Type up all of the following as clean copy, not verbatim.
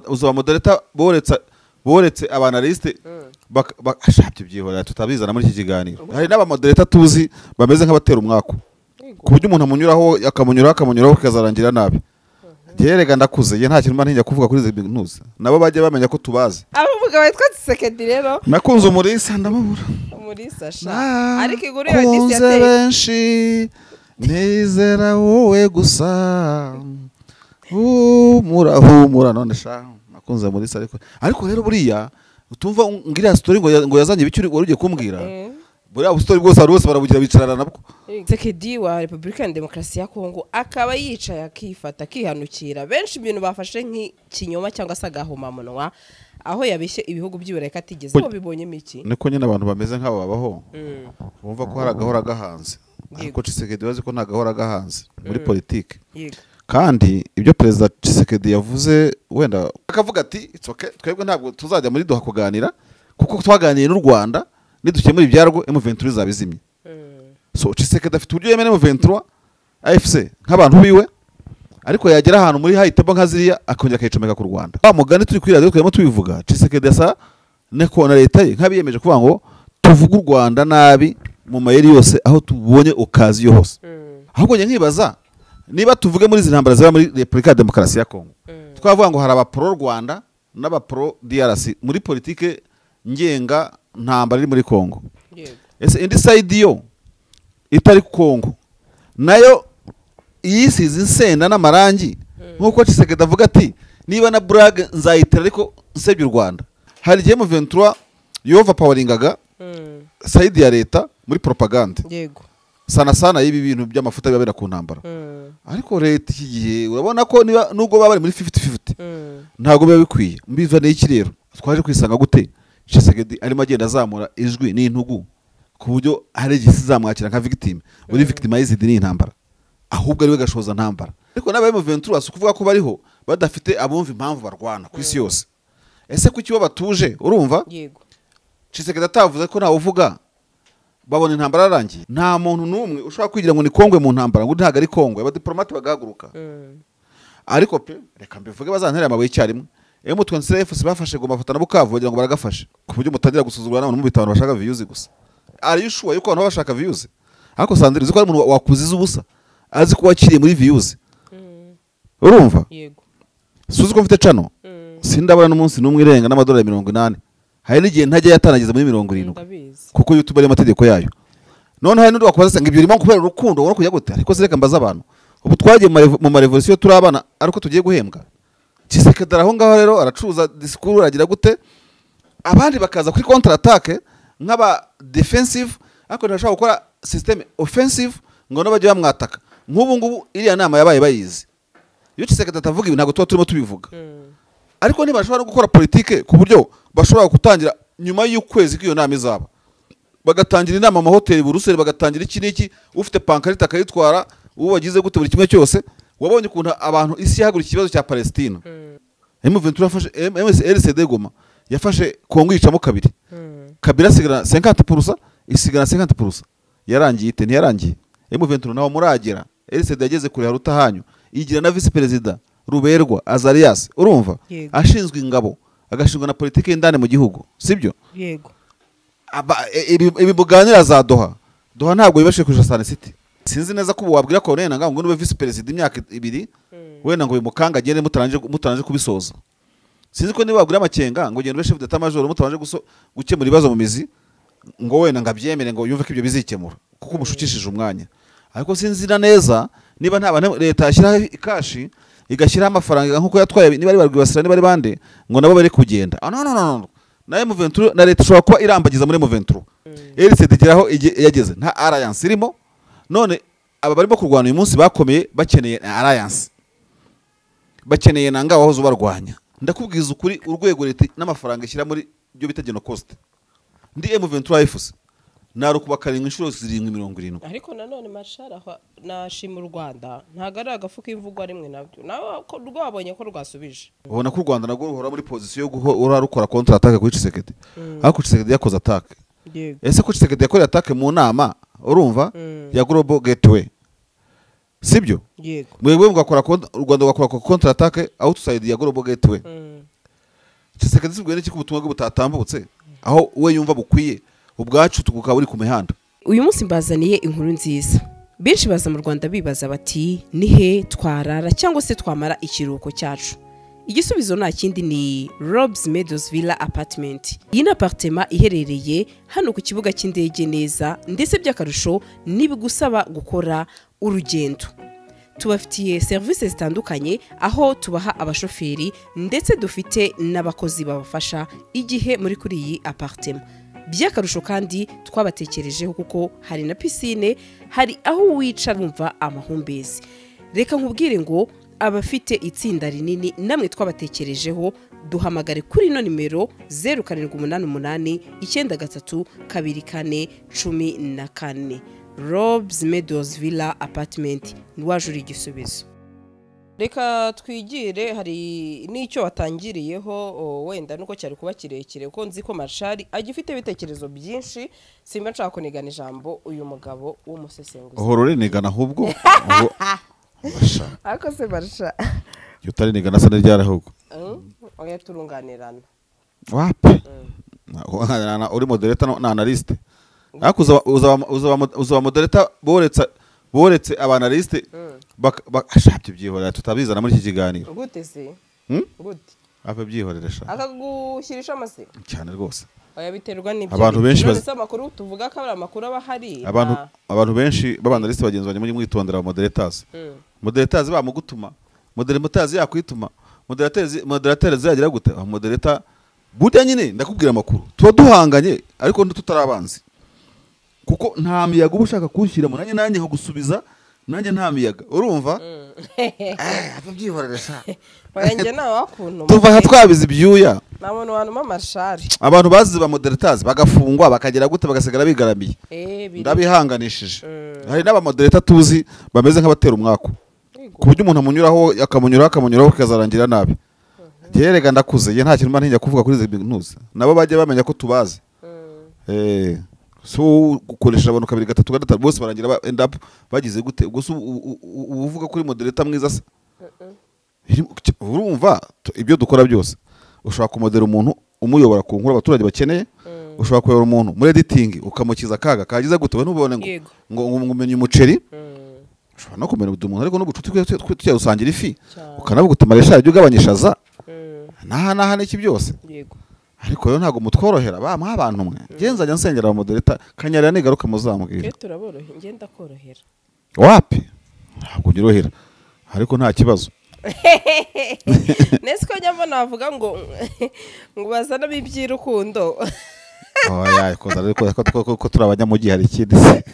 uzaba modereta boretse abanaliste bakashabye byihora tutabizana muri iki kiganiro. Hari n'aba modereta tuzi bameze nk'abatera umwako ku buryo umuntu amunyuraho akamunyuraho kazarangira nabi. Gerega ndakuze ye nta kintu mba ntinya kuvuga kuri izi bintuza nabo bajye bamenya ko tubazi. Abavuga witwa Tshisekedi rero nakunze umurisa ndamubura umurisa sha ariko iguru yo disi yateye benshi nizera wowe gusa humura none sha nakunze umurisa ariko rero buriya utumva ngira story ngo yazanye ibicuri warugiye kumbwira buriya story bwose ari bose barabugira bicarana nabwo. Tshisekedi wa Republika ya Demokarasi ya Kongo akaba yicaye akifata kihanukira benshi ibintu bafashe nk'ikinyoma cyangwa se agahomamunwa aho yabeshye ibihugu by'Iburayi katigeze ko bibonyemo iki niko nyine abantu bameze nk'abo babaho bumva ko hari agahora gahanze ariko Tshisekedi wazi ko nta gahora gahanze muri politike kandi ibyo Perezida Tshisekedi yavuze wenda akavuga ati it's okay twebwe ntabwo tuzajya muri Doha kuganira kuko twaganiye n'u Rwanda nidukemura ibyarwo M23 zabizimye. So Tshisekedi afite uburyo yemene M23 AFC nk'abantu biwe ariko yagera ahantu muri hayitebo nka ziriya akongera akayicomeka ku Rwanda. Ba mugani turi kwira twemo tubivuga Tshisekedi asa neko na leta ye nkabiyemeje kuvuga ngo tuvuga u Rwanda nabi mu mayeri yose aho tubonye okaziyo hose. Ahubwo nkibaza niba tuvuge muri zintambara zaba muri Republika ya Demokarasi ya Kongo twavuga ngo hari abapro Rwanda n'abapro DRC muri politike ngenga ntambara iri muri Kongo. Ese indi side yo itari Kongo nayo yisize insenda n'amarangi nkuko Tshisekedi avuga ati niba na brag nzayitera ariko nsebye u Rwanda. Hari gihe mu 23 yova poweringaga side ya leta muri propaganda yego sana y'ibi bintu by'amafuta bibabera ku ntambara ariko leta iki gihe urabona ko niba nubwo baba bari muri 50-50 ntago biba bikwiye mbiva n'iki rero twaje kwisanga gute Tshisekedi arimo agenda azamura ijwi n'intugu ku buryo hari igisi zamwakira nka victim uri victimized ni intambara ahubwo ariwe gashoza ntambara ariko n'abaye mu 23 asukuvuga ko bariho badafite abumva impamvu barwana ku isi yose. Ese kuki bo batuje urumva yego Tshisekedi atavuze ko ntawe uvuga babona intambara arangiye nta muntu numwe ushobora kwigira ngo ni Kongwe mu ntambara ngo ntago ari Kongwe abadiplomate bagahaguruka ariko pe reka mbivuge bazantera amabuye cyarimwe M23 bafashe ngo bafata na Bukavu bagira ngo baragafashe ku buryo mutagira gusuzugura n'abantu mu bitano bashaka views gusa. Are you sure yuko abantu bashaka views? Ariko Sandrine uko ari umuntu wakuziza ubusa azi ko wakiriye muri views urumva yego suzi ko mfite channel sindabona n'umunsi n'umwe irenga n'amadolari 80 hari n'igihe ntajya yatanageza muri 70 kuko YouTube ari amategeko yayo. None hari n'undi wakubaza ngo ibyo birimo kubera urukundo ubona kujya gute ariko sereka mbaza abantu ubu twagiye mu marevolution turabana ariko tugiye guhembwa. Tshisekedi aho ngaho rero aracuza discours aragira gute abandi bakaza kuri counter attack nk'aba defensive ariko ntashaka gukora system offensive ngo nabajye bamwataka nk'ubu ngubu iriya nama yabaye bayizi iyo Tshisekedi atavuga ibi ntabwo tuba turimo tubivuga ariko ntibashobora no gukora politike ku buryo bashobora gutangira nyuma y'ukwezi k'iyo nama izaba bagatangira inama mu hoteli Buruseli bagatangira iki n'iki ufite pankarita akayitwara uwo wagize gute buri kimwe cyose. Wabonye ukuntu abantu isi yahagura ikibazo cya Palestina M23 yafashe MSLCD Goma yafashe Kongo yicamo kabiri Kabila sigana 50% isigana 50% yarangiye ite ntiyarangiye M23 nawo muragera LCD yageze kure haruta hanyu igira na vice president Ruberwa Azarias urumva ashinzwe ingabo agashingwa na politike y'indane mu gihugu sibyo yego ibi buganira za Doha ntabwo yibashe kujya Sun City. Sinzi neza ko wabwira ko nena ngo nube vice president imyaka 2 wenda ngo bimukanga agende mutaranje kubisoza. Sinzi ko niba wabwira amakenga ngo gende chef d'état major mutaranje gukemura ibibazo mu mizi ngo wenda ngabyemere ngo yumve ko ibyo bizikemura kuko umushukishije umwanya. Ariko sinzi neza niba nta bantu leta yashyiraho ikashi igashyiraho amafaranga nkuko yatwaye niba ari barwibasira niba ari bande ngo nabo bari kugenda. No na M23 na leta ishobora kuba irambagiza muri M23 LCD geraho yageze nta alliance irimo. None aba barimo kurwana uyu munsi bakomeye bakeneye alliance bakeneye nanga wahoze barwanya. Ndakubwiza ukuri urwego leta n'amafaranga ishyira muri byo bita geno cost ndi M23 FS narukubakaringa inshuro 770 ariko nanone mashara nashima u Rwanda ntagara agafuka imvugo rimwe nabyo nawe ko rwabonye ko rwasubije ubona ko u Rwanda nago ruhora muri position yo guhora rukora counter attack kuri Tshisekedi ariko Tshisekedi yakoze attack ese ko Tshisekedi yakoze attack mu nama urumva ya Global Gateway sibyo yego mwebwe mugakora u Rwanda rugakora counter attack outside ya Global Gateway Tshisekedi sibwo n'iki kubutumwa bwo butatambutse aho we yumva bukwiye ubwacu tukukaba uri ku mihanda. Uyu munsi mbazaniye inkuru nziza. Benshi baza mu Rwanda bibaza bati nihe twarara cyangwa se twamara ikiruhuko cyacu. Igisubizo nta kindi ni Rob's Meadows Villa Apartment. Iyi ni apartment iherereye hano ku kibuga cy'indege neza ndetse by'akarusho nibigusaba gukora urugendo. Tubafitiye services zitandukanye aho tubaha abashoferi ndetse dufite n'abakozi babafasha igihe muri kuri iyi apartment. By'akarusho kandi twabatekerejeho kuko hari na piscine, hari aho wicara wumva amahumbezi. Reka nkubwire ngo abafite itsinda rinini namwe twabatekerejeho duhamagare kuri no nimero 0788 93 24 14. Rob's Meadows Villa Apartment niwajura igisubizo. Reka twigire hari n'icyo watangiriyeho wenda nuko cyari kuba kirekire kuko nzi ko Marshal agifite ibitekerezo byinshi simba nshaka kunigana ijambo uyu mugabo w'umusesenguzi. Ohorore nigana ahubwo Ako se Marshal yutari nigana sana ryarahubwo oya turunganirana wapi uri moderator na analyst akuza uza moderator boretse abanaliste bashabye byihorera tutabizana muri iki kiganiro gute se gute afa byihorera sha akagushyirisha amase cyane rwose oya biterwa n'ibyo abantu benshi amakuru tuvuga ko amakuru aba hari abantu benshi babanaliste bagenzanye muri mwitondera moderators moderators bamugutuma moderators yakwituma moderateur zagira gute moderator burya nyine ndakubwira amakuru tuba duhanganye ariko tutarabanzi kuko nta miyaga ubushaka kunshyira mu nanjye nko gusubiza nanjye nta miyaga urumva ababyihorera wanjye nawe wakuntu tuva twabize ibyuya nabone wanuma Marshal abantu bazize ba moderators bagafungwa bakagera gute bagasigara bigaramiye ndabihanganishije hari n'aba moderator tuzi bameze nk'abatera umwako ku buryo umuntu amunyuraho akamunyuraho kazarangira nabi gerega ndakuze ye nta kintu ntinya kuvuga kuri izi bintu nabo bajye bamenya ko tubazi so gukoresha abantu kabiri gatatu gatatu bose barangira end up bagize gute gusa uvuga kuri moderator mwiza se urumva ibyo dukora byose ushobora kumodera umuntu umuyobora ku nkuru abaturage bakeneye ushobora kuyobora umuntu muri editing ukamukiza kaga kagize gute we ntubone ngo umenye umuceri ushobora no kumenya umuntu ariko no gucuti tuyasangira ifi ukanavuga Marshal ibyo ugabanyishaza naha n'iki byose yego ariko yo ntago mutworohera bamwe abantu mwe genzanya nsengera ba moderator kanyarira nigaruka muzamubwira turaborohe ngenda korohera wapi ntago ngirohera ariko nta kibazo Nesiko nyambo navuga ngo bazana bibyirukundo oya ko turabanyamujyi hari ikindi se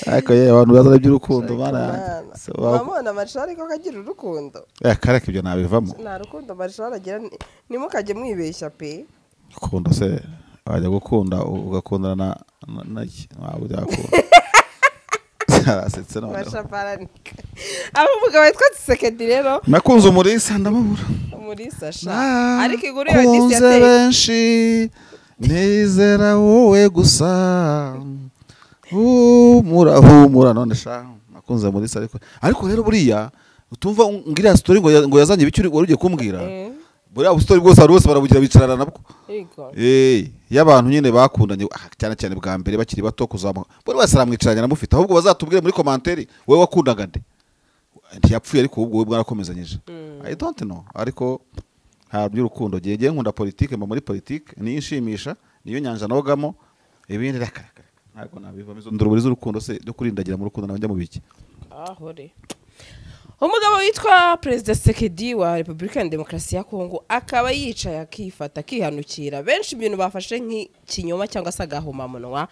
ariko abantu bazana iby'urukundo bara mama Marshal ko kagira urukundo kareka ibyo nabivamo nta rukundo Marshal agira nimukajye mwibeshya pe rukundo se wajya gukunda ugakundana naki waba ujakunda Marshaparanika abo mugabo witwa Tshisekedi rero nakunze umurisa ndamubura umurisa sha ariko iguru yo disi yateye benshi nizera wowe gusa humura none sha nakunze umurisa ariko rero buriya utumva ngira story ngo yazanye ibicuri wari ugiye kumbwira buriya story bwose bose barabugira bicarana nabwo y'abantu nyine bakundanye cyane bwa mbere bakiri bato kuzamuka buri wese aramwicaranye namufite ahubwo bazatubwire muri commentaire wewe wakundaga nde ntiyapfuye ariko ubwo we bwarakomezanyije I don't know ariko nta by'urukundo giye nkunda politique mba muri politique niyo inshimisha niyo nyanja nogamo ibindi rakaraka ntabwo nabivamo izo nduruburi z'urukundo se byo kurindagira mu rukundo nabajya mu biki ahore umugabo witwa President Tshisekedi wa Republika ya Demokarasi ya Kongo akaba yicaye akifata kihanukira benshi ibintu bafashe nk'ikinyoma cyangwa se agahomamunwa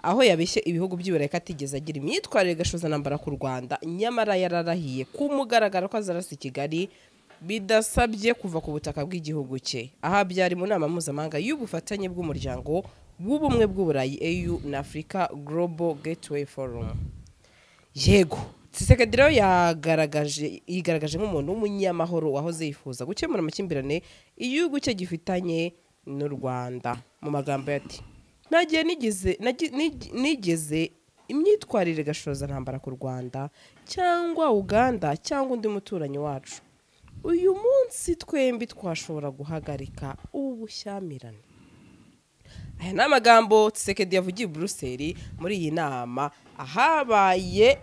aho yabeshye ibihugu by'Uburayi katigeze agira imyitwarire gashoza nambara ku Rwanda nyamara yararahiye kumugaragara ko azarasa Kigali bidasabye kuva ku butaka bw'igihugu cye aha byari mu nama mpuzamahanga y'ubufatanye bw'umuryango w'ubumwe bw'Uburayi EU na Africa Global Gateway Forum. Yego Tshisekedi rero yigaragaje nk'umuntu w'umunyamahoro wahoze yifuza gukemura amakimbirane igihugu cye gifitanye n'u Rwanda mu magambo ati nigeze imyitwarire gashoza ntambara ku Rwanda cyangwa Uganda cyangwa undi muturanyi wacu, uyu munsi twembi twashobora guhagarika ubu bushyamirane. Aya ni amagambo Tshisekedi yavugiye i Buruseli muri iyi nama, ahabanye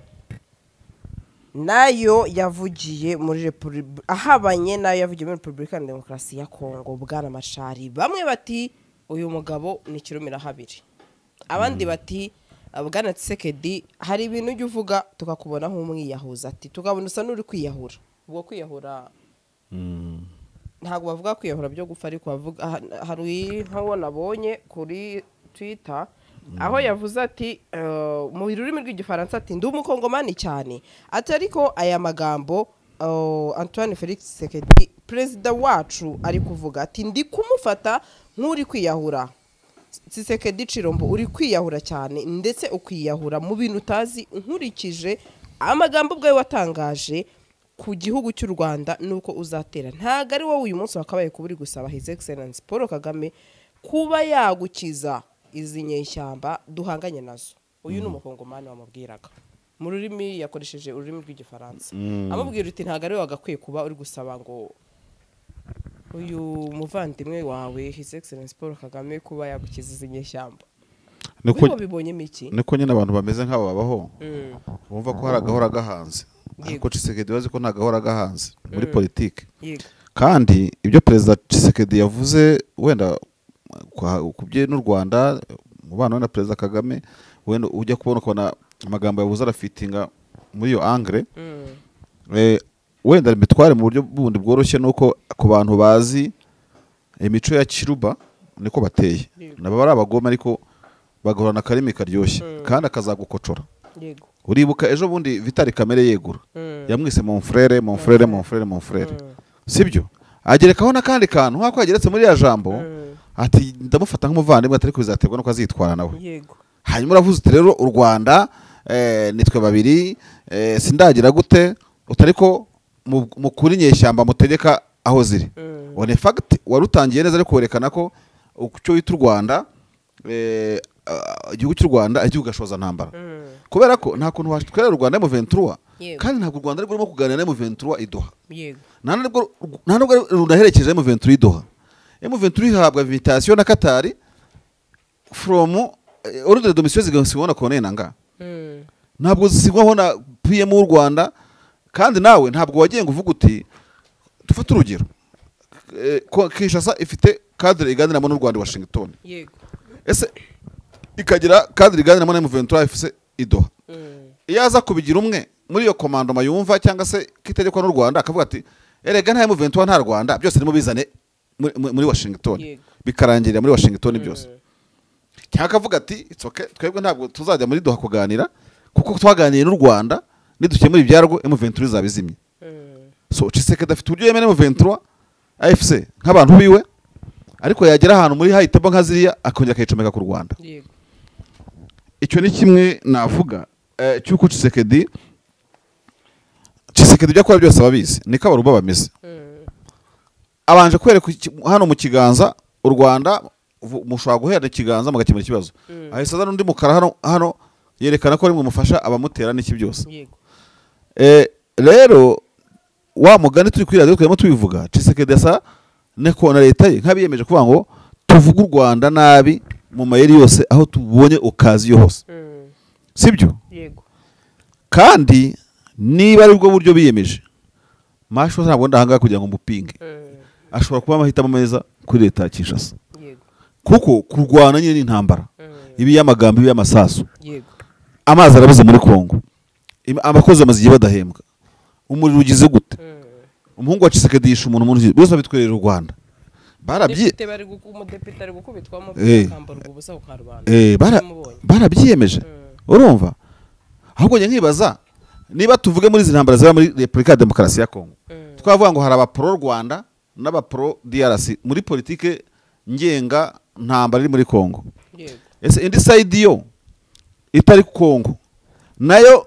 nayo yavugiye muri Repubulika ya Demokarasi ya Kongo. Bwana Machar, bamwe bati uyu mugabo ni kirumira habiri, abandi bati Bwana Tshisekedi hari ibintu ujya uvuga tukakubona nk'umwiyahuza, ati tukabona usa n'uri kwiyahura. Ubwo kwiyahura ntabwo bavuga kwiyahura byo gupfa, ariko bavuga, hari nkawo nabonye kuri Twitter aho yavuze ati mu rurimi rw'igifaransa ati ndi umukongomani cyane, ati ariko aya magambo Antoine Felix Tshisekedi perezida wacu ari kuvuga ati ndi kumufata nk'uri kwiyahura. Tshisekedi Chirombo uri kwiyahura cyane, ndetse ukwiyahura mu bintu utazi, nkurikije amagambo bwawe watangaje ku gihugu cy'u Rwanda nuko uzatera. Ntago ari wowe uyu munsi wakabaye kuba uri gusaba His Excellence Paul Kagame kuba yagukiza izi nyeshyamba duhanganye nazo. Uyu ni umukongomani wamubwiraga mu rurimi, yakoresheje ururimi rw'igifaransa, amubwira uti ntago ari wagakwiye kuba uri gusaba ngo uyu muvandimwe wawe His Excellence Paul Kagame kuba yagukiza izi nyeshyamba. Niko bibonye miki, niko nyine abantu bameze nk'abo babaho, bumva ko hari agahora gahanze, ariko Tshisekedi bazi ko nta gahora gahanze muri politike. Kandi ibyo perezida Tshisekedi yavuze wenda kubye n'u Rwanda, mubano na perezida Kagame, wenda ujya kubona ukabona amagambo yavuze arafitinga muri iyo angre, wenda bitware mu buryo bundi bworoshye, nuko ku bantu bazi imico ya Kiruba niko bateye, nabo bari abagome ariko bagahorana akarimi karyoshye kandi akazagukocora. Uribuka ejo bundi Vitali Kamere yegura, yamwise mon frère mon frère mon frère mon frère, sibyo? Agerekaho nakandi kantu nk'ako yageretse muri ya jambo, ati ndamufata nk'umuvandimwe, atari ko bizaterwa nuko azitwara nawe. Hanyuma uravuze uti rero u Rwanda nitwe babiri, sindagira gute, utariko mu kuri nyeshyamba mutegeka aho ziri. On fact warutangiye neza ariko werekana ko cyo yita u Rwanda, igihugu cy'u Rwanda igihugu gashoza ntambara, kubera ko nta kuntu watwerera u Rwanda M23, kandi ntabwo u Rwanda rurimo kuganira na M23 idoha, nta nubwo runaherekeje M23 idoha. M23 ihabwa invitation na Qatar from ordre de mission zigasibona kone nanga, ntabwo zisigwaho na PM w'u Rwanda. Kandi nawe ntabwo wagiye ngo uvuga uti dufate urugero Kinshasa ifite cadre iganiramo n'u Rwanda Washington, ese ikagira cadre iganiramo na M23 ifise idoha, iyaza kubigira umwe muri iyo komando mayumva cyangwa se kitegekwa n'u Rwanda akavuga ati erega nta M23 nta Rwanda, byose nimo bizane muri Washington, bikarangirira muri Washington byose. Cyangwa akavuga ati it's okay, twebwe ntabwo tuzajya muri Doha kuganira kuko twaganiye n'u Rwanda, nidukemura ibyarwo M23 zabizimye. So Tshisekedi afite uburyo yemene M23 AFC nk'abantu biwe, ariko yagera ahantu muri high table nkaziriya akongera akayicomeka ku Rwanda. Icyo ni kimwe navuga cyuko Tshisekedi byakora byose ababizi, niko abaruba bameze. Abanje kwereka hano mu kiganza u Rwanda, mushobora guhera ikiganza mugakemura ikibazo, ahise azana undi mukara hano yerekana ko ari mwe mufasha abamutera n'iki byose. Rero wa mugani turi kuri radio twemo tubivuga, Tshisekedi asa neko na leta ye nkabiyemeje kuvuga ngo tuvuga u Rwanda nabi mu mayeri yose aho tubonye okazi hose, sibyo? Kandi niba ari bwo buryo biyemeje, masho ntabwo ndahanga kugira ngo mupinge, ashobora kuba amahitamo meza kuri leta ya Kinshasa, kuko kurwana nyine n'intambara, ibi y'amagambo, ibi y'amasasu, amazi arabuze muri Kongo, abakozi amazigiye badahembwa, umuriro ugize gute, umuhungu wa Tshisekedi yishe umuntu bose babitwerera u Rwanda, barabyiyemeje. Urumva ahubwo nkibaza niba tuvuge muri izi ntambara ziba muri Repubulika ya Demokarasi ya Kongo, twavuga ngo hari abapro Rwanda n'abapro DRC muri politike ngenga ntambara iri muri Kongo. Ese indi side yo itari Kongo nayo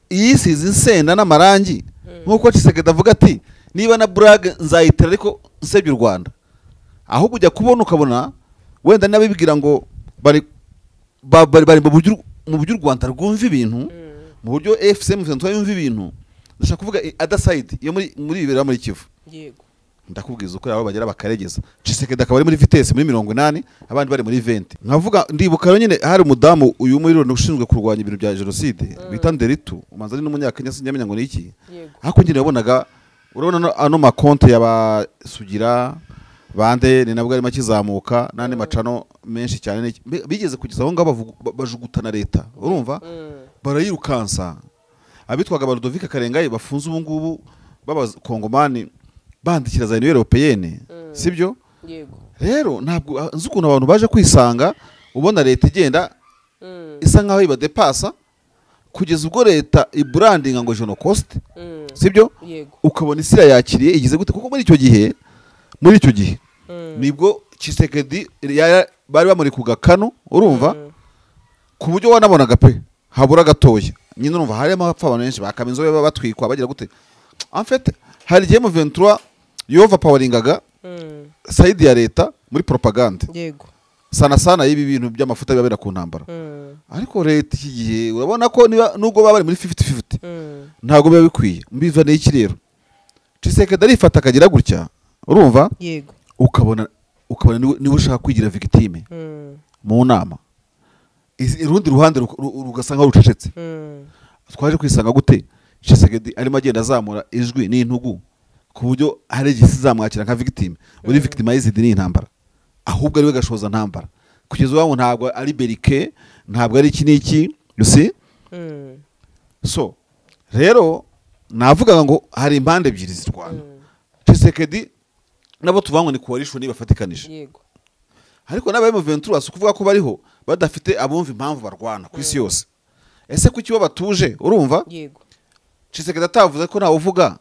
yisize insenda n'amarangi, nkuko Tshisekedi avuga ati niba na brag nzayitera ariko nsebye u Rwanda, ahubwo ujya kubona ukabona wenda nabibigira ngo bari mu buryo mu buryo u Rwanda rwumva ibintu mu buryo FCM yumva ibintu ndashaka kuvuga other side yo muri ibera muri Kivu yego ndakubwiza uko abo bagera bakaregeza Tshisekedi akaba ari muri vitesse muri 80 abandi bari muri 20 nkavuga ndibuka nyine hari umudamu uyu muri rone ushinzwe kurwanya ibintu bya genocide bita Nderitu umanza ari n'umunyakenya sinyamenya ngo niki ariko njye nabonaga urabona ano makonte yabasugira bande ni nabwo ari makizamuka nane macano menshi cyane bigeze kugeza aho ngabo bajugutana leta urumva barayirukansa abitwaga Barudovika Karengaye bafunze ubu ngubu b'abakongomani bandikira za Union Européenne sibyo yego rero ntabwo nzi ukuntu abantu baje kwisanga ubona leta igenda isa nkaho ibadepasa kugeza ubwo leta ibrandinga ngo Genocost sibyo ukabona isira yakiriye igize gute kuko muri icyo gihe nibwo Tshisekedi bari bamuri ku gakano urumva ku buryo wanabonaga pe habura gatoya nyine urumva harimo abapfa abantu benshi bakamenzo batwikwa bagira gute en fait hari gihe mu 23 yova poweringaga side ya leta muri propaganda yego sana y'ibi bintu by'amafuta bibabera ku ntambara ariko leta iki gihe urabona ko nubwo baba bari muri 50-50 ntago biba bikwiye mbiva n'iki rero Tshisekedi arifata akagira gutya urumva yego ukabona niwe ushaka kwigira victime mu nama irundi ruhande rugasanga rucecetse twaje kwisanga gute Tshisekedi arimo agenda azamura ijwi n'intugu ku buryo hari igisi zamwakira nka victime uri victimized ni intambara ahubwo ari we gashoza ntambara kugeza ubu ntabwo ari berike ntabwo ari iki niki you see so rero navuga ngo hari impande ebyiri zirwana Tshisekedi nabo tuvangwa ni coalition bafatikanije yego ariko n'abaye mu 23 asukuvuga ko bariho badafite abumva impamvu barwana ku isi yose ese kuki bo batuje urumva yego Tshisekedi atavuze ko ntawe uvuga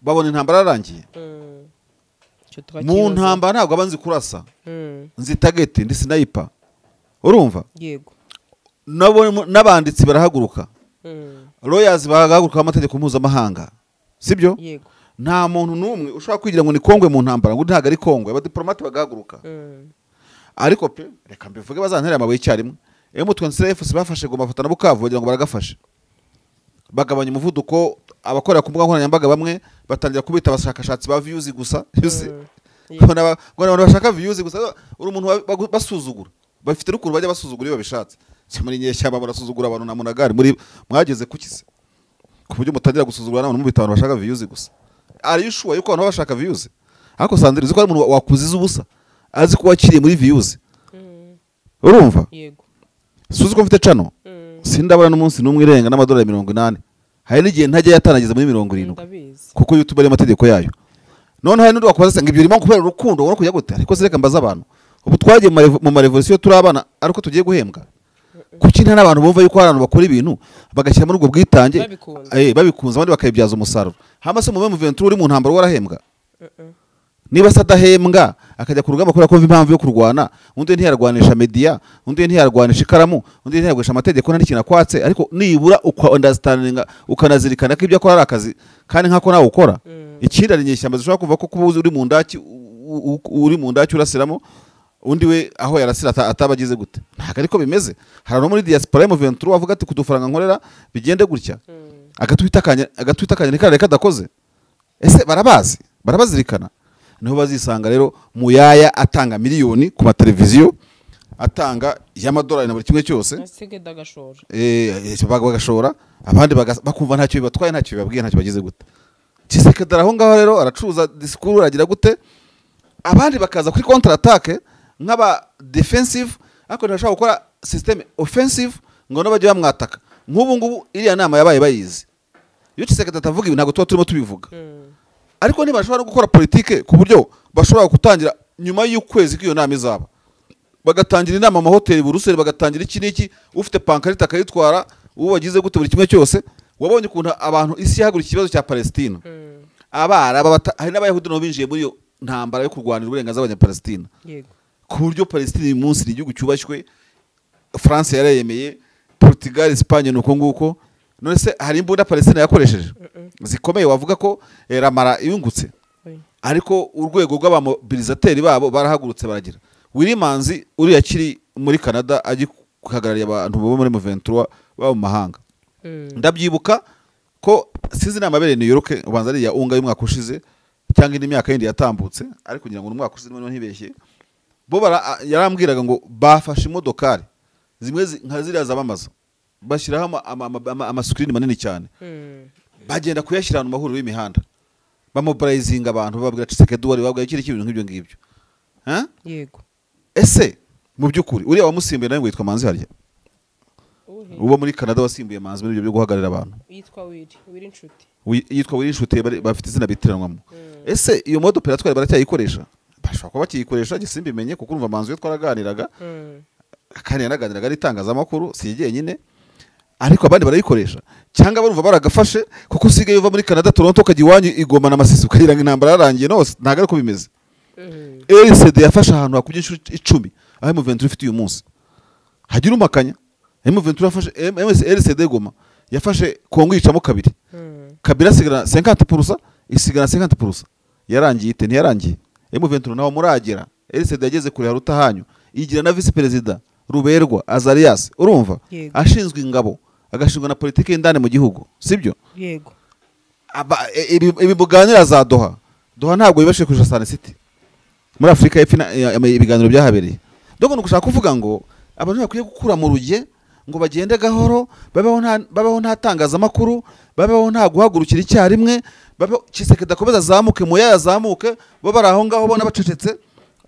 babona intambara yarangiye mu ntambara ntabwo abanzi kurasa nzi target ndi sniper urumva yego n'abanditsi barahaguruka lawyers barahaguruka amategeko mpuzamahanga sibyo yego nta muntu numwe ushobora kwigira ngo ni Kongwe mu ntambara ngo ntago ari Kongwe abadiplomate bagahaguruka ariko pe reka mbivuge bazantera amabuye cyarimwe M23 bafashe Goma Fata na Bukavu bagira ngo baragafashe bagabanya umuvuduko abakorera ku mbuga nkoranyambaga bamwe batangira kubita abashakashatsi ba views gusa ngo abantu bashaka views gusa uri umuntu basuzugura bafite rukuru bajya basuzugura babishatse muri nyeshyamba barasuzugura abantu na munagari muri mwageze kukize ku buryo mutangira gusuzugura n'abantu mubita abantu bashaka views gusa ari yushuwa yuko abantu bashaka views ariko Sandrine uzi ko ari umuntu wakuziza ubusa azi ko wakiriye muri views urumva yego suzi ko mfite channel sindabona n'umunsi n'umwe irenga n'amadolari 80 hari n'igihe ntajya yatanageza muri 70 kuko YouTube ari amategeko yayo none hari n'undi wakubaza ngo ibyo birimo kubera urukundo ubona kujya gute ariko zireka mbaza abantu ubu twagiye mu marevolution turabana ariko tugiye guhembwa kuki nta n'abantu bumva yuko abantu bakora ibintu bagashyira muri ubwo bwitange babikunze abandi bakayibyaza umusaruro hama se mu 23 uri mu ntambaro warahembwa niba sadahembwa akajya ku rugamba kora ko impamvu yo kurwana undi ntiyarwanisha media undi ntiyarwanisha ikaramu undi ntiyarwanisha amategeko nta n'ikintu akwatse ariko nibura uko understanding ukanazirikana ko ibyo akora ari akazi kandi nkako nawe ukora ikindi ari nyeshyamba zishobora kuva ko kuba uri mu ndaki urasiramo undi we aho yarasira atabagize gute ntago ariko bimeze hari no muri diaspora mu 23 avuga ati kudufaranga nkorera bigende gutya agatwitakanya ni kare kadakoze ese barabazirikana niho bazisanga rero Muyaya atanga miliyoni ku mateleviziyo atanga y'amadolari na buri kimwe cyose bagashora abandi bakumva ntacyo bibatwaye ntacyo bibabwiye ntacyo bagize gute Tshisekedi aho ngaho rero aracuruza discours aragira gute abandi bakaza kuri counter attack nk'aba defensive ariko ntashaka gukora system offensive ngo no bajye bamwataka nk'ubu ngubu iriya nama yabaye bayizi iyo Tshisekedi atavuga ibi ntago tuba turimo tubivuga ariko niba bashobora gukora politike ku buryo bashobora gutangira nyuma y'ukwezi k'iyo nama izaba bagatangira inama mu hoteli Buruseli bagatangira iki niki ufite pankarita akayitwara uwo wagize gute buri kimwe cyose wabonye ukuntu abantu isi yahagurika ikibazo cya Palestina hari n'abayahudi nabo binjiye muri iyo ntambara yo kurwanira uburenganzira bw'abanyapalestina ku buryo Palestina uyu munsi ni igihugu cyubashywe France yarayemeye Portugal Espagne nuko nguko none se hari imbunda Palestina yakoresheje zikomeye wavuga ko ramara yungutse ariko urwego rw'abamobilizateri babo barahagurutse baragira Willimanzi uri yakiri muri Canada kuhagarariye abantu bo muri M23 baba mu mahanga ndabyibuka ko sizi namabere New York ubanza ari ya unga y'umwaka ushize cyangwa indi myaka yindi yatambutse ariko kugira ngo umwaka ushize none ntibeshye bo yarambwiraga ngo bafashe imodokari zimwe nka ziriya zabamaza bashyiraho amasukirini manini cyane bagenda kuyashyira mu mahuriro y'imihanda bamobilizinga abantu babwira Tshisekedi wari babwira ikiri kintu nk'ibyo ngibyo yego ese mu byukuri uriya wamusimbuye nawe witwa Manzi harya uba muri Canada wasimbuye Manzi muri ibyo byo guhagarira abantu yitwa Wiri Inshuti yitwa Wiri Inshuti bafite izina bitiranwamo ese iyo modo operatoire baracyayikoresha bashaka kuba bakiyikoresha gisimbi menye kuko urumva Manzi yo twaraganiraga kandi yanaganiraga n'itangazamakuru si jyenyine ariko abandi barayikoresha cyangwa barumva baragafashe kuko usigaye uva muri Canada Toronto ukajya iwanyu igoma n'amasisi ukagira ngo intambara yarangiye nose ntago ariko bimeze RCD yafashe ahantu hakujya 10 aho M23 ifite uyu munsi hagira umakanya M23 yafashe RCD Goma yafashe Kongo yicamo kabiri Kabila sigara 50% isigara 50% yarangiye ite ntiyarangiye M23 naho muragera RCD yageze kure haruta hanyu igira na vice president Ruberwa Azarias urumva ashinzwe ingabo agashingwa na politike y'indane mu gihugu sibyo yego ibi buganira za Doha ntabwo bibashe kuja Sun City muri Afrika y'Epfo ibiganiro byahabereye donc nukushaka kuvuga ngo abantu bakwiye gukura mu ruge ngo bagende gahoro babeho nta tangazamakuru babeho nta guhagurukira icyarimwe babeho Tshisekedi akomeza azamuke mu yazamuke bo bari aho ngaho bona bacecetse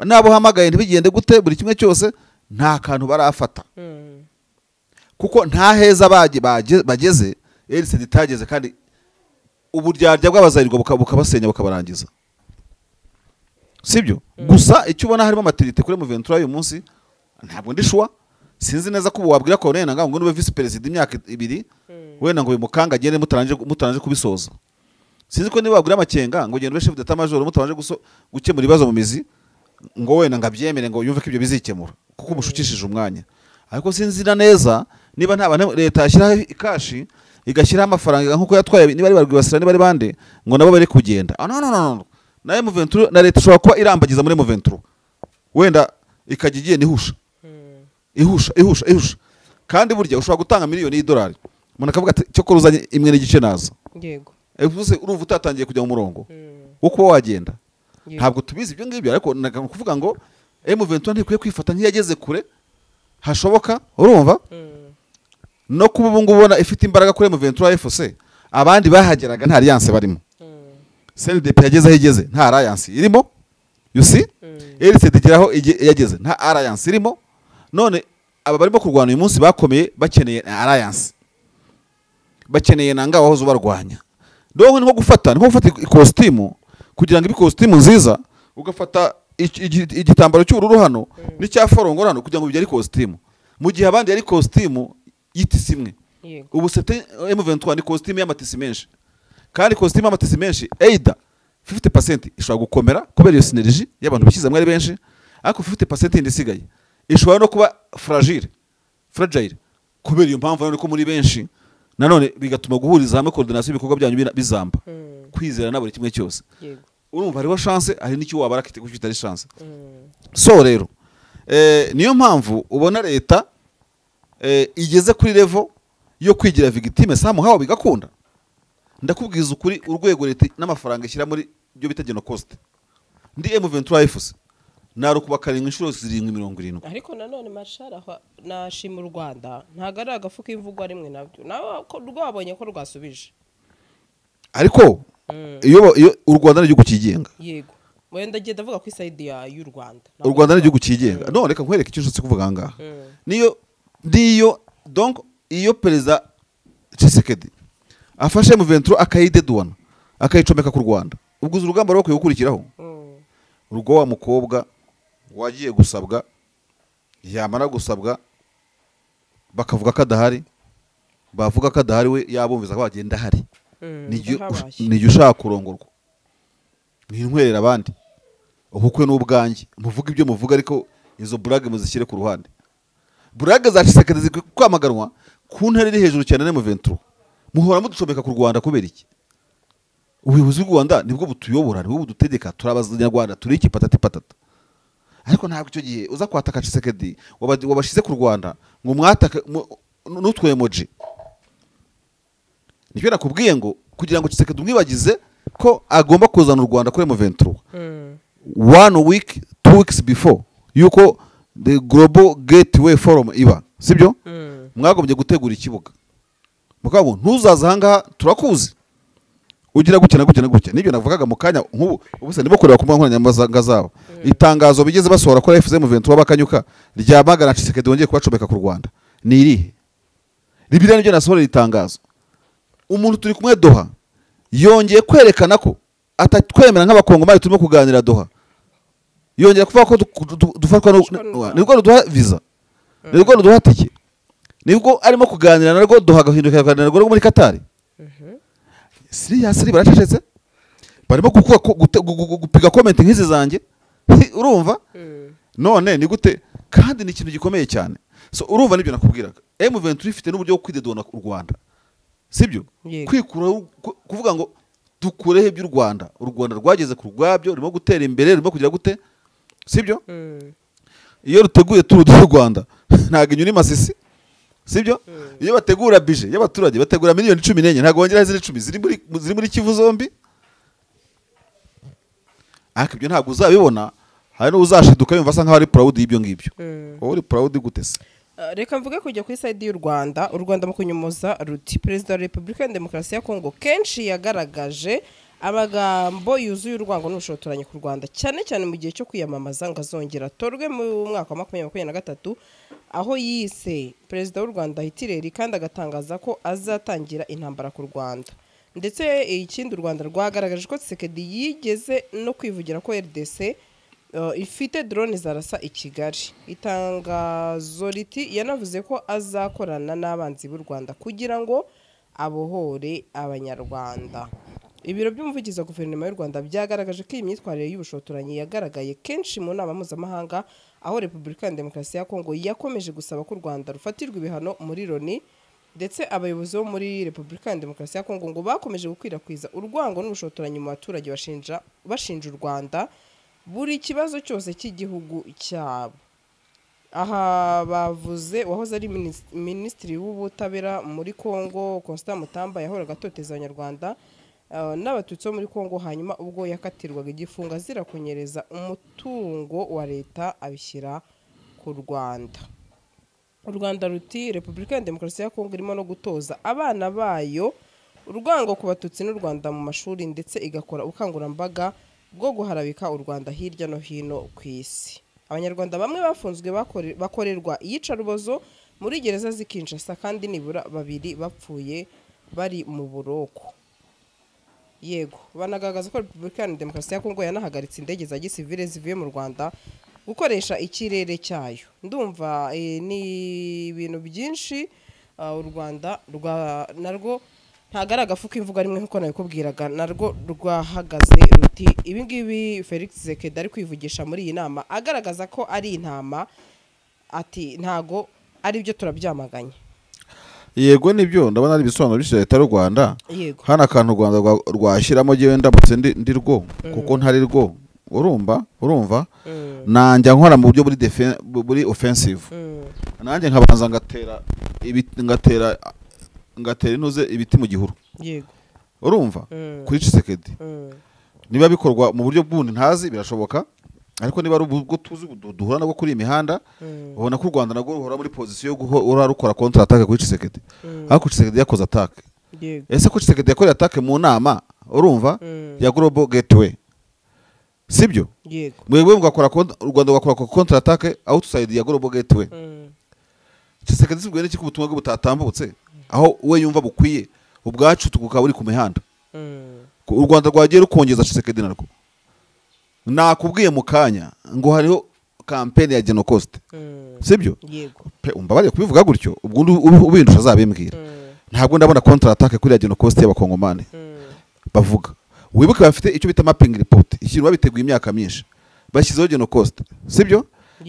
nabo hamagaye ntibigende gute buri kimwe cyose nta kantu barafata kuko nta heza bageze RCD itageze kandi uburyarya bw'abazarirwa bukabasenya bukabarangiza sibyo gusa icyo ubona harimo maturité kuri M23 uyu munsi ntabwo ndishwa sinzi neza ko wabwira ko nena ngo nube vice president imyaka 2 wenda ngo bimukanga agende mutaranje kubisoza sinzi ko niba wabwira amakenga ngo gende chef d'état major mutaranje gukemura ibibazo mu mizi ngo wenda ngabyemere ngo yumve ko ibyo bizikemura kuko umushukishije umwanya ariko sinzira neza niba nta bantu leta yashyiraho ikashi igashyiraho amafaranga nkuko yatwaye niba ari barwibasira niba ari bande ngo nabo bari kugenda no na M23 na leta ishobora kuba irambagiza muri M23 wenda ikagiye nihusha ihusha kandi burya ushobora gutanga miliyoni y'idolari umuntu akavuga ati cyo koruzanye imwe n'igice naza yego evuze urumva utatangiye kujya mu murongo wo kuba wagenda ntabwo tubizi ibyo ngibyo ariko kuvuga ngo M23 ntikwiye kwifata nk'iyageze kure hashoboka urumva no kuba ubu ngubu ubona ifite imbaraga kuri M23 FC abandi bahageraga nta alliance barimo CNDP yageze aho igeze nta alliance irimo you see RCD geraho yageze nta alliance irimo none aba barimo kurwana uyu munsi bakomeye bakeneye alliance bakeneye nanga wahoze barwanya donc nko gufata ikositimu kugira ngo ibi kositimu nziza ugafata igitambaro cy'ubururu hano n'icya forongo hano kugira ngo bijye ari kositimu mu gihe abandi ari kositimu y'itisi imwe ubu sete M23 ni kositimu y'amatisi menshi kandi kositimu y'amatisi menshi either 50% ishobora gukomera kubera iyo synergy y'abantu bishyize mwari benshi ariko 50% indi isigaye ishobora no kuba fragile kubera iyo mpamvu ko muri benshi nanone bigatuma guhuriza hamwe coordination ibikorwa byanyu bizamba kwizera na buri kimwe cyose urumva hariho chance hari n'icyo wabara kite kuko kitari chance so rero niyo mpamvu ubona leta igeze kuri level yo kwigira victime samu hawo bigakunda ndakubwiza ukuri urwego leta n'amafaranga ishyira muri byo bita geno cost ndi M23 FC naro kubakaringa inshuro 770 ariko nanone mashara nashima u Rwanda ntago ari agafuka imvugo rimwe nabyo nawe ko rwabonye ko rwasubije ariko iyo u Rwanda n'igihugu kigenga yego wenda genda vuga ku side y'u Rwanda u Rwanda n'igihugu kigenga no reka nkwereke icyo nshotse kuvuga ngaha niyo donc iyo perezida Tshisekedi afashe M23 akayidedwana akayicomeka ku Rwanda ubwo urugamba rwo gukurikiraho urugo wa mukobwa wagiye gusabwa yamara gusabwa bakavuga ko adahari bavuga ko adahari we yabumviza ko bagenda hari nijye ushaka kurongorwa mwintwerera abandi ubukwe n'ubwanjye muvuga ibyo muvuga ariko izo burage muzishyire ku ruhande burage za Tshisekedi zikwamaganwa ku ntare iri hejuru cyane na M23 muhora muducomeka ku Rwanda kubera iki ubuyobozi bw'u Rwanda nibwo butuyobora nibwo budutegeka turabazanyarwanda turi iki patata ariko ntabwo icyo gihe uza kwataka Tshisekedi wabashize ku Rwanda ngo mwataka n'utwe emoji. Nicyo nakubwiye ngo kugira ngo Tshisekedi umwibagize ko agomba kuzana u Rwanda kuri M23 1 week 2 weeks before yuko the Global Gateway Forum iba, sibyo? Mwagombye gutegura ikibuga mukabo ntuzaza hanga turakuzi ugira gukena nibyo navugaga mu kanya nk'ubu ubuse ndimo kureba ku nkoranyambaga zabo itangazo bigeze basohora ko FCM 23 bakanyuka ryamagana Tshisekedi wongeye kubacomeka ku Rwanda ni irihe ribira nibyo nasohora itangazo. Umuntu turi kumwe Doha yongeye kwerekana ko atatwemera nk'abakongomani turimo kuganira Doha, yongera kuvuga ko dufatwa nibwo duha visa, nibwo duha tike, nibwo arimo kuganira narwo Doha gahinduka kuganira narwo muri Qatar. Seriously baracecetse barimo gupiga comment nk'izi zanjye urumva none ni gute kandi ni ikintu gikomeye cyane. So urumva nibyo nakubwiraga M23 ifite n'uburyo bwo kwidedona u Rwanda, sibyo? Kwikura kuvuga ngo dukurehe by'u Rwanda, u Rwanda rwageze ku rwabyo rurimo gutera imbere, rurimo kugira gute, sibyo? Iyo ruteguye turu du Rwanda ntago inyuni masisi, sibyo? Iyo bategura budget y'abaturage bategura miliyoni 14 ntago wongera ziri 10 ziri muri Kivu zombi. Akibyo ntago uzabibona, hari no uzashiduka yumva asa nkaho ari proud y'ibyo ngibyo. Wowe uri proud gute se? Reka mvuge kujya ku side y'u Rwanda. U Rwanda mu kunyumuza ruti Perezida wa Repubulika ya Demokarasi ya Kongo kenshi yagaragaje amagambo yuzuye urwango n'ubushotoranyi ku Rwanda, cyane cyane mu gihe cyo kwiyamamaza ngo azongera torwe mu mwaka wa 2023, aho yise Perezida w'u Rwanda Hitireri kandi agatangaza ko azatangira intambara ku Rwanda. Ndetse ikindi u Rwanda rwagaragaje ko Tshisekedi yigeze no kwivugira ko RDC ifite drone zarasa i Kigali. Itangazo riti yanavuze ko azakorana n'abanzi b'u Rwanda kugira ngo abohore abanyarwanda. Ibiro by'umuvugizi wa guverinoma y'u Rwanda byagaragaje ko iyi myitwarire y'ubushotoranyi yagaragaye kenshi mu nama mpuzamahanga, aho Repubulika ya Demokarasi ya Kongo yakomeje gusaba ko u Rwanda rufatirwa ibihano muri Loni, ndetse abayobozi bo muri Repubulika ya Demokarasi ya Kongo ngo bakomeje gukwirakwiza urwango n'ubushotoranyi mu baturage bashinja u Rwanda buri kibazo cyose cy'igihugu cyabo. Aha bavuze wahoze ari minisitiri w'ubutabera muri Kongo Constant Mutamba yahoraga atoteza abanyarwanda n'abatutsi bo muri Kongo, hanyuma ubwo yakatirwaga igifungo azira kunyereza umutungo wa leta abishyira ku Rwanda. U Rwanda ruti Repubulika ya Demokarasi ya Kongo irimo no gutoza abana bayo urwango ku batutsi n'u Rwanda mu mashuri, ndetse igakora ubukangurambaga bwo guharabika u Rwanda hirya no hino ku isi. Abanyarwanda bamwe bafunzwe bakorerwa iyicarubozo muri gereza z'Kinshasa, kandi nibura 2 bapfuye bari mu buroko. Yego banagaragaza ko Repubulika ya Demokarasi ya Kongo yanahagaritse indege za gisivile zivuye mu Rwanda gukoresha ikirere cyayo. Ndumva ni ibintu byinshi u Rwanda narwo ntagara gafuka imvuga rimwe nkuko nabikubwiraga, narwo rwahagaze ruti ibi ngibi Felix Tshisekedi ari kwivugisha muri iyi nama agaragaza ko ari intama, ati ntago ari byo turabyamaganye. Yego nibyo ndabona ari bisobanuro bishya leta y'u Rwanda. Hana kantu u Rwanda rwashiramo giye ndamutse ndi rwo kuko ntari rwo urumva nanja nkora mu buryo buri offensive, nanjye nkabanza ngatera intuze ibiti mu gihuru. Yego urumva kuri Tshisekedi niba bikorwa mu buryo bw'undi ntazi birashoboka, ariko niba ari ubwo tuzi duhura nabwo kuri imihanda ubona ko u Rwanda nagwo ruhora muri position yo guhora rukora counter attack kuri Tshisekedi. Ariko Tshisekedi yakoze attack. Ese ko Tshisekedi yakoreye attack mu nama urumva ya Global Gateway, sibyo? Yego mwebwe mugakora u Rwanda rugakora counter attack outside ya Global Gateway. Tshisekedi sibwo n'iki kubutumwa bwo butatambutse aho we yumva bukwiye ubwacu tukukaba uri ku mihanda. U Rwanda rwagiye rukongeza Tshisekedi narwo nakubwiye mu kanya ngo hariho campaign ya Genocost, sibyo? Yego umbabariye kubivuga gutyo ubwo ubindusha azabimbwira. Ntabwo ndabona counter attack kuri ya Genocost y'abakongomane bavuga. Wibuke bafite icyo bita mapping report, ikintu babiteguye imyaka myinshi bashyizeho Genocost, sibyo?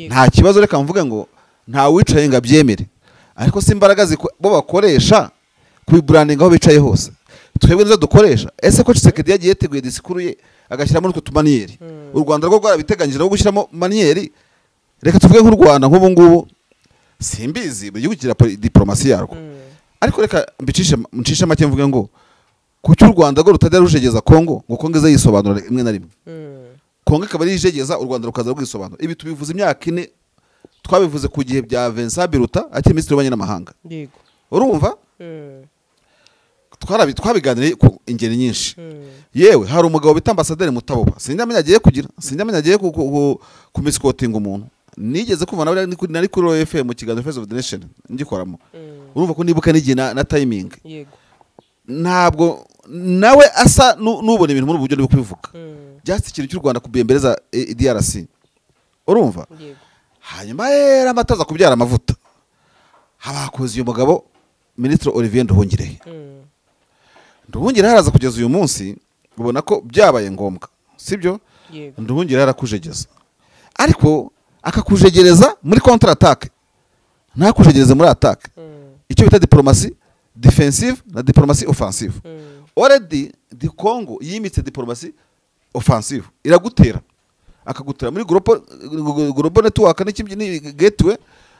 Nta kibazo, reka mvuge ngo nta wicaye ngo abyemere, ariko si imbaraga bo bakoresha kubibrandinga aho bicaye hose. Twebwe nizo dukoresha. Ese ko Tshisekedi yagiye yeteguye disikuru ye agashyiramo n'utwo tumaniyeri, u Rwanda rwo rwarabiteganyije no gushyiramo maniyeri reka tuvuge nk'u Rwanda nk'ubu ngubu simbizi buri gihugu kigira diplomasi yarwo ariko reka mbicishe make mvuge ngo kuki u Rwanda rwo rutajya rujegeza Kongo ngo Kongo ize yisobanura imwe na rimwe Kongo ikaba ari ijegeza u Rwanda rukaza rwisobanura ibi tubivuze imyaka 4 twabivuze ku gihe bya Vincent Biruta akiri Minisitiri w'Ububanyi n'Amahanga yego urumva twabiganiriye ku ingeri nyinshi yewe hari umugabo bita Ambasaderi Mutaboba sinjamenya agiye kugira sinjamenya agiye ku misquoting umuntu nigeze kuva nari kuri FM mu kiganiro Face of the Nation ngikoramo urumva ko nibuka n'igihe na timing yego ntabwo nawe asa nubona ibintu muri buryo bwo kubivuga just ikintu cy'u Rwanda kubembereza DRC urumva yego hanyuma era amataza kubyara amavuta habakoze uyu mugabo Ministre Olivier Nduhungirehe Nduhungirehe araza kugeza uyu munsi ubona ko byabaye ngombwa sibyo Nduhungirehe arakujegeza ariko akakujegereza muri contre attaque nta kujegereza muri attaque icyo bita diplomacy defensive na diplomacy offensive already the Congo yimitse diplomacy offensive iragutera akagutera muri global network n'ikindi gateway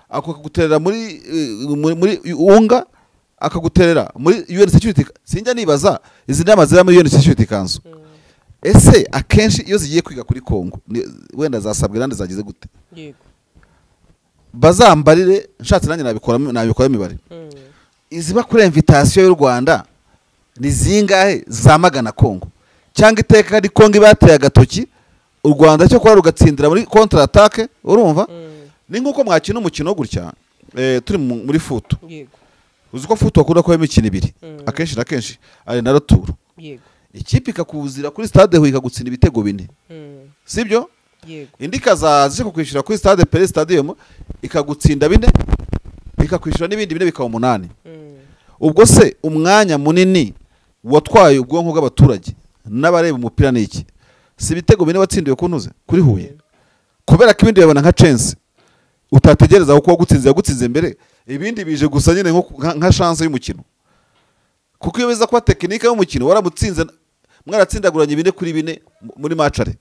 akagutera muri unga akaguterera muri UN Security sinjya nibaza izi ndama zira muri UN Security Council ese akenshi iyo zigiye kwiga kuri Kongo wenda zasabwe nande zagize gute yego bazambarire nshatse nanjye nabikora imibare iziba kuri invitation y'u Rwanda ni zingahe zamagana Kongo cyangwa iteka ari Kongo ibateye agatoki u Rwanda cyo kwa rugatsindira muri contre attaque urumva ni nkuko mwakina umukino gutya turi muri futu yego uziko futu akunda ko imikino ibiri akenshi na kenshi ari na roturo yego ikipe ikakuzira kuri stade ho ikagutsinda ibitego 4 sibyo yego indi kazaje ko kwishura kuri stade Pele Stadium ikagutsinda 4 ikakwishura n'ibindi 4 bikaba 8 ubwo se umwanya munini watwaye ubwonko bw'abaturage n'abareba umupira n'iki si ibitego 4 watsindiwe kunuze kuri Huye kubera ko ibindi yabona nka chance utategereza uko wagutsinze yagutsinze mbere ibindi bije gusa nyine nka chance y'umukino kuko iyo beza kwa tekinike y'umukino waramutsinze mwaratsindaguranye 4-4 muri matchare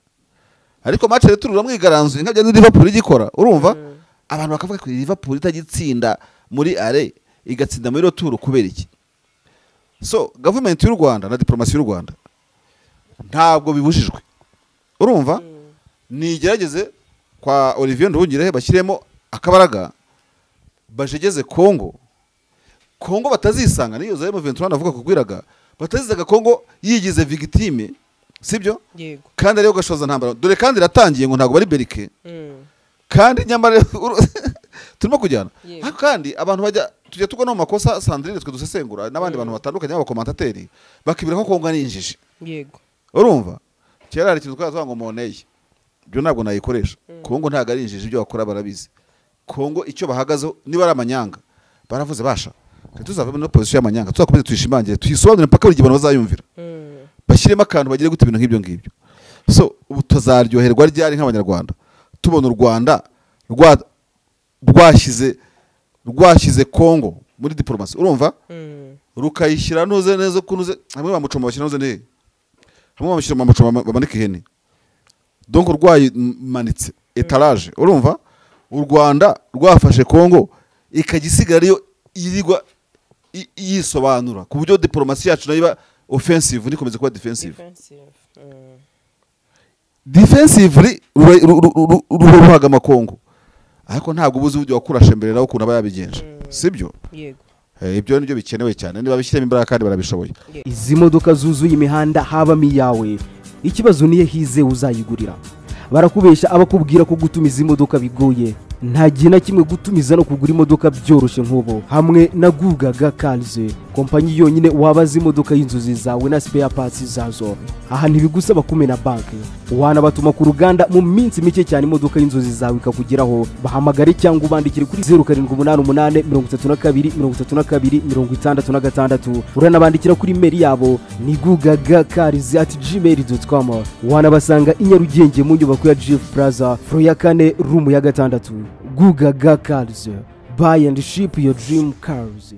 ariko matchare turura mwigaranzuye nkabya ni Liverpool igikora urumva abantu bakavuga ko Liverpool itagitsinda muri are igatsinda muri roturo kubera iki so government y'u Rwanda na diplomasi y'u Rwanda ntabwo bibujijwe urumva nigerageze kwa Olivier Nduhungirehe bashyiremo akabaraga bajegeze Kongo batazisanga niyo za M23 navuga kugwiraga batazizaga Kongo yigize victime sibyo yego kandi ariyo gashoza ntambara dore kandi iratangiye ngo ntago bari berike kandi nyamara turimo kujyana kandi abantu bajya tujya tugona mu makosa Sandrine twe dusesengura n'abandi bantu batandukanye b'abakomentateri bakibira ko Kongo ari injiji yego urumva kera hari ikintu twaza ngo moneye byo ntabwo nayikoresha Kongo ntago ari injiji ibyo bakora barabizi Kongo icyo bahagazeho niba ari amanyanga baravuze basha tuzava muri position y'amanyanga tuzakomeze tuyishimangire tuyisobanure mpaka buri gihe bazayumvira bashyiremo akantu bagire gute ibintu nk'ibyo ngibyo so ubu tuzaryoherwa ryari nk'abanyarwanda tubona u Rwanda rwashyize Kongo muri diplomasi urumva rukayishyira noze neza kunuze hamwe bamucoma bashyira noze ne hamwe bamushyira bamucoma bamanike ihene donc rwayimanitse etalage urumva u Rwanda rwafashe Kongo ikagisigara ariyo irigwa yisobanura ku buryo diplomasi yacu nayo offensive nikomeze kuba defensively ruhaga amakongo ariko ntabwo ubuzi uburyo wakurashe mbere nawo kunaba yabigenje sibyo yego ibyo nibyo bikenewe cyane niba bishyiremo imbaraga kandi barabishoboye izi modoka zuzuye imihanda habamo iyawe ikibazo niye hize uzayigurira barakubesha abakubwira ko gutumiza imodoka bigoye nta gihe na kimwe gutumiza no kugura imodoka byoroshye nk'ubu hamwe na Gugaga Cars kompanyi yonyine wabaza imodoka y'inzozi zawe na spare parts zazo aha ntibigusaba kumena banki wanabatuma ku ruganda mu minsi mike cyane imodoka y'inzozi zawe ikakugeraho bahamagare cyangwa ubandikire kuri 0788323266 uranabandikira kuri mail yabo ni gugagacars@gmail.com wanabasanga i Nyarugenge mu nyubako ya Jeff Plaza floor ya 4 room ya 6 Gugaga Cars buy and ship your dream cars.